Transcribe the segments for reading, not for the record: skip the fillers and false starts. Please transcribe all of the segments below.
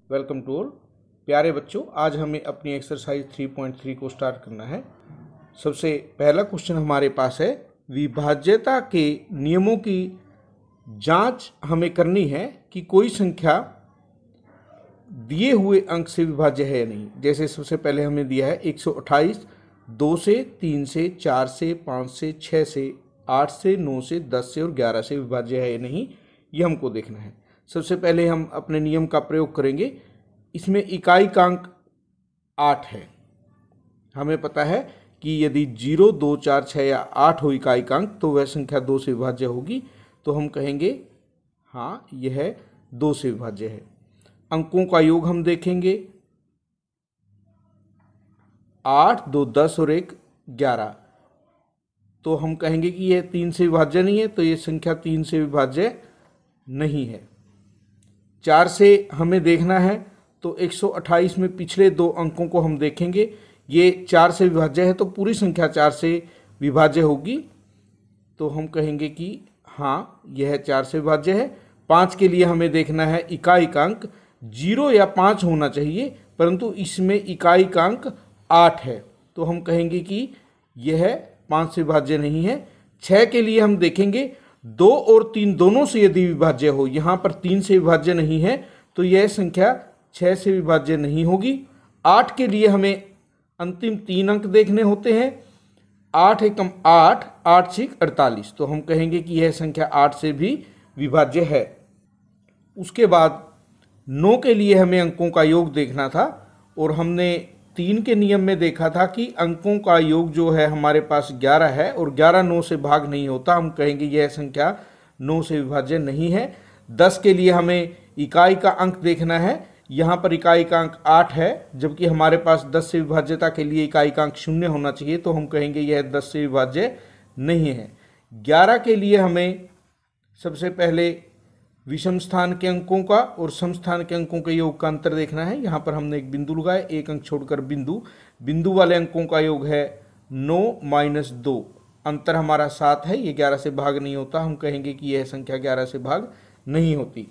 Welcome to all. प्यारे बच्चों, आज हमें अपनी एक्सरसाइज 3.3 को स्टार्ट करना है। सबसे पहला क्वेश्चन हमारे पास है, विभाज्यता के नियमों की जांच हमें करनी है कि कोई संख्या दिए हुए अंक से विभाज्य है या नहीं। जैसे सबसे पहले हमें दिया है 128 2 से 3 से 4 से 5 से 6 से 8 से 9 से 10 से और 11 से विभाज्य है या नहीं, ये हमको देखना है। सबसे पहले हम अपने नियम का प्रयोग करेंगे। इसमें इकाई का अंक 8 है। हमें पता है कि यदि 0 2 4 6 या 8 हो इकाई का अंक तो वह संख्या 2 से विभाज्य होगी। तो हम कहेंगे हाँ, यह 2 से विभाज्य है। अंकों का योग हम देखेंगे, 8 2 10 और 1 11। तो हम कहेंगे कि यह 3 से विभाज्य नहीं है, तो यह संख्या 3 से विभाज्य नहीं है। 4 से हमें देखना है, तो 128 में पिछले दो अंकों को हम देखेंगे। ये 4 से विभाज्य है, तो पूरी संख्या 4 से विभाज्य होगी। तो हम कहेंगे कि हाँ, यह 4 से विभाज्य है। 5 के लिए हमें देखना है, इकाई का अंक 0 या 5 होना चाहिए, परंतु इसमें इकाई का अंक 8 है, तो हम कहेंगे कि यह 5 से विभाज्य नहीं है। 6 के लिए हम देखेंगे, 2 और 3 दोनों से यदि विभाज्य हो, यहाँ पर 3 से विभाज्य नहीं है, तो यह संख्या 6 से विभाज्य नहीं होगी। 8 के लिए हमें अंतिम 3 अंक देखने होते हैं, 8 एकम 8 8 6 48, तो हम कहेंगे कि यह संख्या 8 से भी विभाज्य है। उसके बाद 9 के लिए हमें अंकों का योग देखना था, और हमने 3 के नियम में देखा था कि अंकों का योग जो है हमारे पास 11 है और 11 9 से भाग नहीं होता। हम कहेंगे यह संख्या 9 से विभाज्य नहीं है। 10 के लिए हमें इकाई का अंक देखना है। यहाँ पर इकाई का अंक 8 है, जबकि हमारे पास 10 से विभाज्यता के लिए इकाई का अंक 0 होना चाहिए, तो हम कहेंगे यह 10 से विभाज्य नहीं है। 11 के लिए हमें सबसे पहले विषम स्थान के अंकों का और सम स्थान के अंकों के योग का अंतर देखना है। यहाँ पर हमने एक बिंदु लगाया, एक अंक छोड़कर बिंदु वाले अंकों का योग है 9 - 2, अंतर हमारा 7 है, ये 11 से भाग नहीं होता। हम कहेंगे कि यह संख्या 11 से भाग नहीं होती।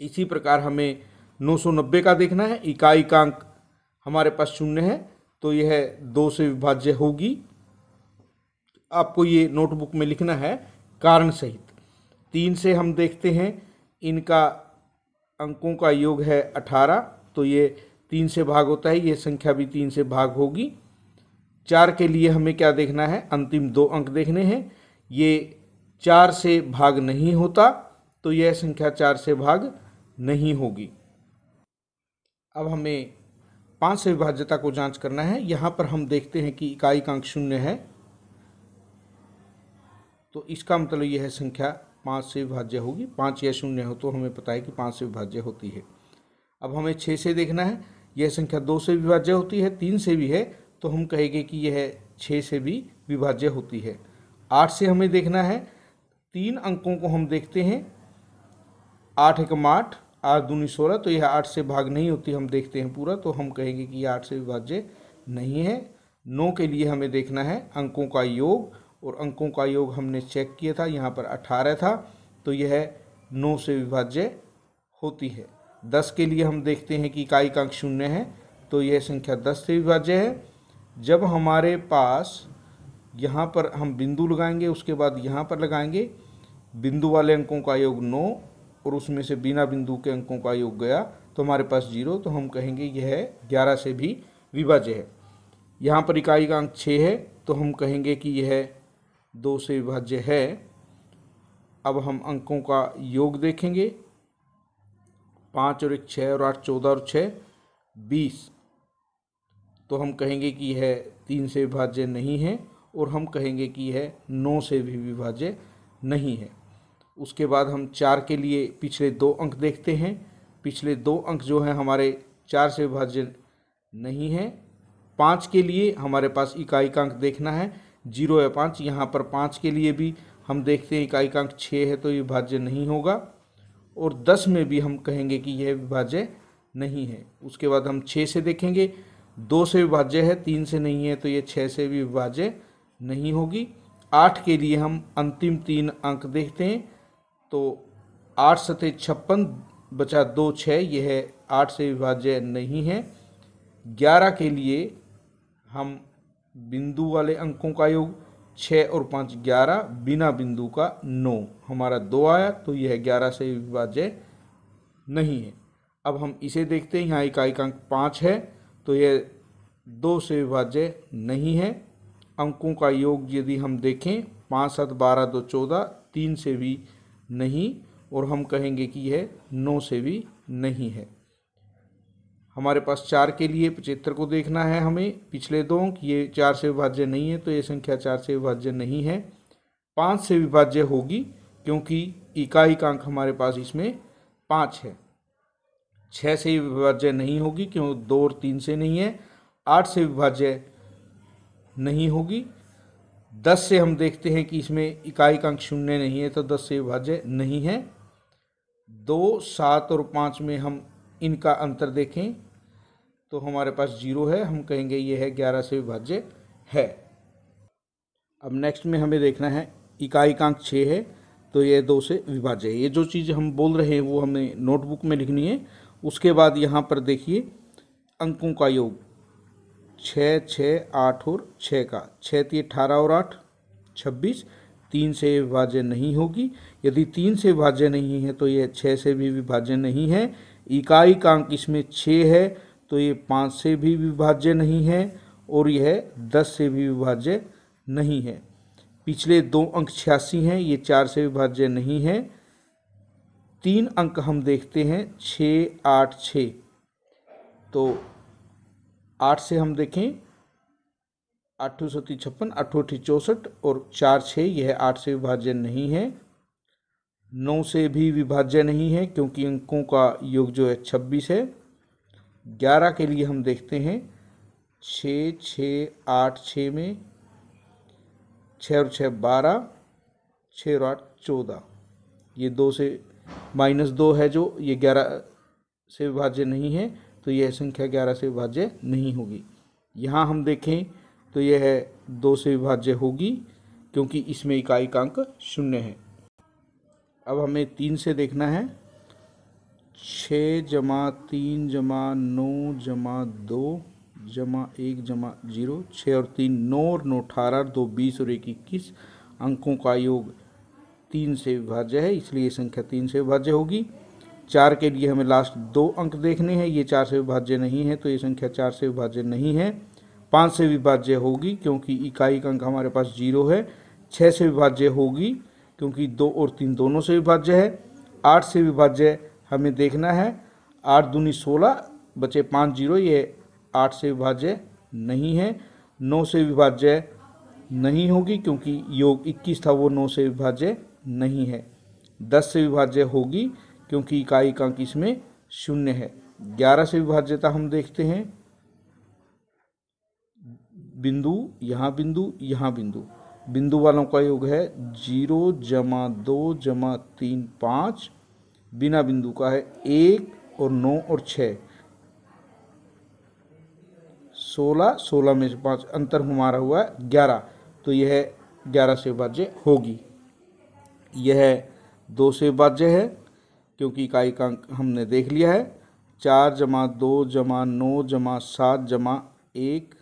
इसी प्रकार हमें 990 का देखना है, इकाई का अंक हमारे पास 0 है, तो यह 2 से विभाज्य होगी। आपको ये नोटबुक में लिखना है कारण सहित। 3 से हम देखते हैं, इनका अंकों का योग है 18, तो ये 3 से भाग होता है, ये संख्या भी 3 से भाग होगी। 4 के लिए हमें क्या देखना है, अंतिम 2 अंक देखने हैं, ये 4 से भाग नहीं होता, तो यह संख्या 4 से भाग नहीं होगी। अब हमें 5 से विभाज्यता को जांच करना है। यहाँ पर हम देखते हैं कि इकाई का अंक 0 है, तो इसका मतलब यह संख्या 5 से विभाज्य होगी। 5 या 0 हो तो हमें पता है कि 5 से विभाज्य होती है। अब हमें 6 से देखना है, यह संख्या 2 से विभाज्य होती है, 3 से भी है, तो हम कहेंगे कि यह 6 से भी विभाज्य होती है। 8 से हमें देखना है, 3 अंकों को हम देखते हैं, 8 एकम 8 8 दूनी 16, तो यह 8 से भाग नहीं होती। हम देखते हैं पूरा, तो हम कहेंगे कि यह 8 से विभाज्य नहीं है। 9 के लिए हमें देखना है अंकों का योग, और अंकों का योग हमने चेक किया था, यहाँ पर 18 था, तो यह 9 से विभाज्य होती है। 10 के लिए हम देखते हैं कि इकाई का अंक 0 है, तो यह संख्या 10 से विभाज्य है। जब हमारे पास यहाँ पर हम बिंदु लगाएंगे, उसके बाद यहाँ पर लगाएंगे, बिंदु वाले अंकों का योग 9 और उसमें से बिना बिंदु के अंकों का योग गया, तो हमारे पास 0, तो हम कहेंगे यह 11 से भी विभाज्य है। यहाँ पर इकाई का अंक 6 है, तो हम कहेंगे कि यह 2 से विभाज्य है। अब हम अंकों का योग देखेंगे, 5 और 1 6 और 8 14 और 6 20, तो हम कहेंगे कि यह 3 से विभाज्य नहीं है, और हम कहेंगे कि यह 9 से भी विभाज्य नहीं है। उसके बाद हम 4 के लिए पिछले 2 अंक देखते हैं। पिछले 2 अंक जो हैं हमारे 4 से विभाज्य नहीं है। 5 के लिए हमारे पास इकाई का अंक देखना है, 0 या 5। यहाँ पर 5 के लिए भी हम देखते हैं इकाई का अंक 6 है, तो ये विभाज्य नहीं होगा। और 10 में भी हम कहेंगे कि यह विभाज्य नहीं है। उसके बाद हम 6 से देखेंगे, 2 से विभाज्य है, 3 से नहीं है, तो ये 6 से भी विभाज्य नहीं होगी। 8 के लिए हम अंतिम 3 अंक देखते हैं, तो 8 × 7 = 56 बचा 2 6, यह 8 से विभाज्य नहीं है। 11 के लिए हम बिंदु वाले अंकों का योग 6 और 5 11, बिना बिंदु का 9, हमारा 2 आया, तो यह 11 से विभाज्य नहीं है। अब हम इसे देखते हैं, यहाँ इकाई का अंक 5 है, तो यह 2 से विभाज्य नहीं है। अंकों का योग यदि हम देखें 5 7 12 2 14, 3 से भी नहीं, और हम कहेंगे कि यह 9 से भी नहीं है। हमारे पास 4 के लिए 75 को देखना है हमें, पिछले दो अंक, ये 4 से विभाज्य नहीं है, तो ये संख्या 4 से विभाज्य नहीं है। 5 से विभाज्य होगी क्योंकि इकाई का अंक हमारे पास इसमें 5 है। 6 से विभाज्य नहीं होगी क्यों 2 और 3 से नहीं है। 8 से विभाज्य नहीं होगी। 10 से हम देखते हैं कि इसमें इकाई का अंक 0 नहीं है, तो 10 से विभाज्य नहीं है। 2 7 और 5 में हम इनका अंतर देखें तो हमारे पास 0 है, हम कहेंगे ये है 11 से विभाज्य है। अब नेक्स्ट में हमें देखना है इकाई का अंक 6 है, तो ये 2 से विभाज्य है। ये जो चीज़ हम बोल रहे हैं वो हमें नोटबुक में लिखनी है। उसके बाद यहाँ पर देखिए अंकों का योग 6 6 8 और 6 का, 6 3 18 और 8 26, 3 से विभाज्य नहीं होगी। यदि 3 से विभाज्य नहीं है तो यह 6 से भी विभाज्य नहीं है। इकाई का अंक इसमें 6 है, तो ये 5 से भी विभाज्य नहीं है, और यह 10 से भी विभाज्य नहीं है। पिछले दो अंक 86 हैं, ये 4 से विभाज्य नहीं है। 3 अंक हम देखते हैं 6 8 6, तो 8 से हम देखें 8 7 56, 8 8 64 और 4 6, यह 8 से विभाज्य नहीं है। 9 से भी विभाज्य नहीं है क्योंकि अंकों का योग जो है 26 है। 11 के लिए हम देखते हैं 6 6 8 6 में 6 और 6 12, 6 और 8 14, ये 2 से -2 है, जो ये 11 से विभाज्य नहीं है, तो यह संख्या 11 से विभाज्य नहीं होगी। यहाँ हम देखें तो यह 2 से विभाज्य होगी क्योंकि इसमें इकाई का अंक 0 है। अब हमें 3 से देखना है 6 जमा 3 जमा 9 जमा 2 जमा 1 जमा 0, 6 और 3 9 और 9 18, 2 20 और 1 21, अंकों का योग 3 से विभाज्य है, इसलिए ये संख्या 3 से विभाज्य होगी। 4 के लिए हमें लास्ट 2 अंक देखने हैं, ये 4 से विभाज्य नहीं है, तो ये संख्या 4 से विभाज्य नहीं है। 5 से विभाज्य होगी क्योंकि इकाई का अंक हमारे पास 0 है। 6 से विभाज्य होगी क्योंकि 2 और 3 दोनों से विभाज्य है। 8 से विभाज्य हमें देखना है, 8 दूनी 16, बचे 5 0, ये 8 से विभाज्य नहीं है। 9 से विभाज्य नहीं होगी क्योंकि योग 21 था, वो 9 से विभाज्य नहीं है। 10 से विभाज्य होगी क्योंकि इकाई का अंक इसमें 0 है। 11 से विभाज्यता हम देखते हैं, बिंदु यहाँ बिंदु यहाँ बिंदु, बिंदु वालों का योग है 0 जमा 2 जमा 3 5, बिना बिंदु का है 1 और 9 और 6, 16, 16 में से 5 अंतर हमारा हुआ है 11, तो यह 11 से विभाज्य होगी। यह 2 से विभाज्य है क्योंकि इकाई का अंक हमने देख लिया है। 4 जमा 2 जमा 9 जमा 7 जमा 1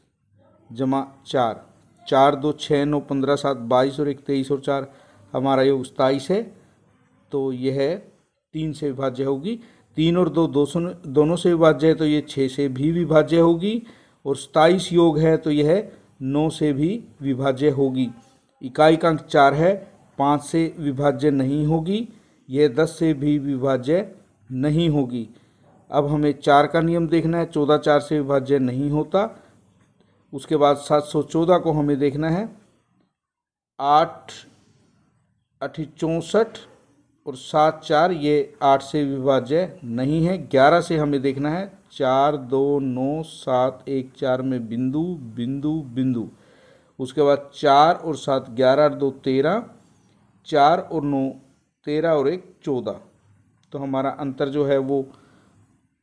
जमा 4, 4 2 6 9 15 7 22 और 1 23 और 4, हमारा योग 27 है, तो यह 3 से विभाज्य होगी। 3 और 2 दोनों से विभाज्य है, तो ये 6 से भी विभाज्य होगी, और 27 योग है तो यह 9 से भी विभाज्य होगी। इकाई का अंक 4 है, 5 से विभाज्य नहीं होगी, यह 10 से भी विभाज्य नहीं होगी। अब हमें 4 का नियम देखना है, 14 4 से विभाज्य नहीं होता। उसके बाद 714 को हमें देखना है, 8 8 64 और 7 4, ये 8 से विभाज्य नहीं है। 11 से हमें देखना है, 4 2 9 7 1 4 में बिंदु बिंदु बिंदु, उसके बाद 4 और 7 11 2 13, 4 और 9 13 और 1 14, तो हमारा अंतर जो है वो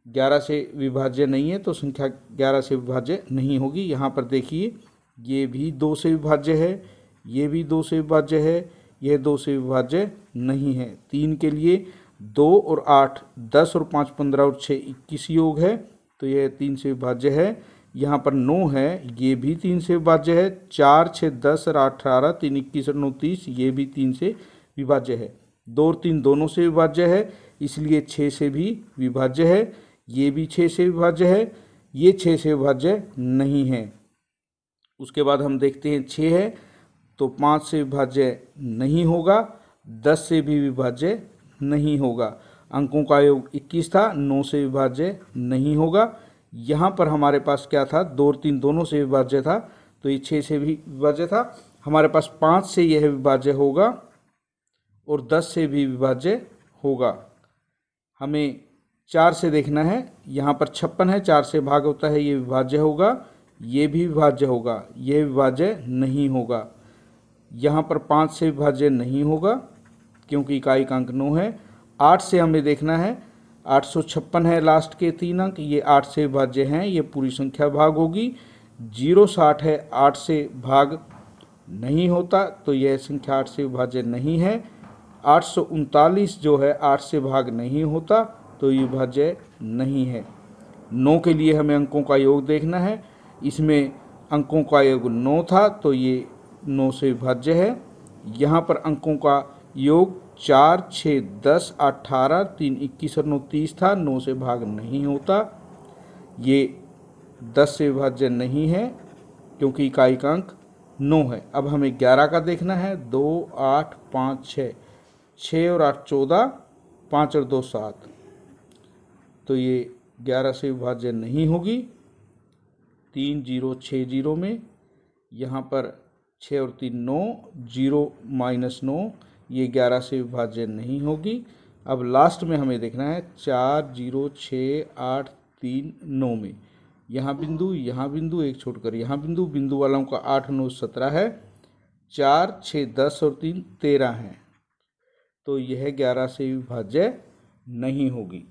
11 से विभाज्य नहीं है, तो संख्या 11 से विभाज्य नहीं होगी। यहाँ पर देखिए ये भी 2 से विभाज्य है, ये भी 2 से विभाज्य है, यह 2 से विभाज्य नहीं है। 3 के लिए 2 और 8 10 और 5 15 और 6 21 योग है, तो यह 3 से विभाज्य है। यहाँ पर 9 है, ये भी 3 से विभाज्य है। 4 6 10 और 8 18 3 21 और 9 30, ये भी 3 से विभाज्य है। 2 और 3 दोनों से विभाज्य है, इसलिए 6 से भी विभाज्य है। ये भी 6 से विभाज्य है, ये 6 से विभाज्य नहीं है। उसके बाद हम देखते हैं 6 है तो 5 से विभाज्य नहीं होगा, 10 से भी विभाज्य नहीं होगा। अंकों का योग 21 था, 9 से विभाज्य नहीं होगा। यहाँ पर हमारे पास क्या था, 2 और 3 दोनों से विभाज्य था, तो ये 6 से भी विभाज्य था। हमारे पास 5 से यह विभाज्य होगा और 10 से भी विभाज्य होगा। हमें 4 से देखना है, यहाँ पर 56 है, 4 से भाग होता है, ये विभाज्य होगा, ये भी विभाज्य होगा, ये विभाज्य नहीं होगा। यहाँ पर 5 से विभाज्य नहीं होगा क्योंकि इकाई का अंक 9 है। 8 से हमें देखना है, 856 है लास्ट के 3 अंक, ये 8 से विभाज्य हैं, ये पूरी संख्या भाग होगी। 060 है, 8 से भाग नहीं होता, तो यह संख्या 8 से विभाज्य नहीं है। 839 जो है 8 से भाग नहीं होता, तो ये विभाज्य नहीं है। 9 के लिए हमें अंकों का योग देखना है, इसमें अंकों का योग 9 था, तो ये 9 से विभाज्य है। यहाँ पर अंकों का योग 4 6 10 18 3 21 और 9 30 था, 9 से भाग नहीं होता, ये 10 से विभाज्य नहीं है क्योंकि इकाई का अंक 9 है। अब हमें 11 का देखना है, 2 8 5 6, 6 और 8 14, 5 और 2 7, तो ये 11 से विभाज्य नहीं होगी। 3 0 6 0 में यहाँ पर 6 और 3 9, 0 - 9, ये 11 से विभाज्य नहीं होगी। अब लास्ट में हमें देखना है 4 0 6 8 3 9 में यहाँ बिंदु एक छोड़कर यहाँ बिंदु वालों का 8 9 17 है, 4 6 10 और 3 13 है, तो यह 11 से विभाज्य नहीं होगी।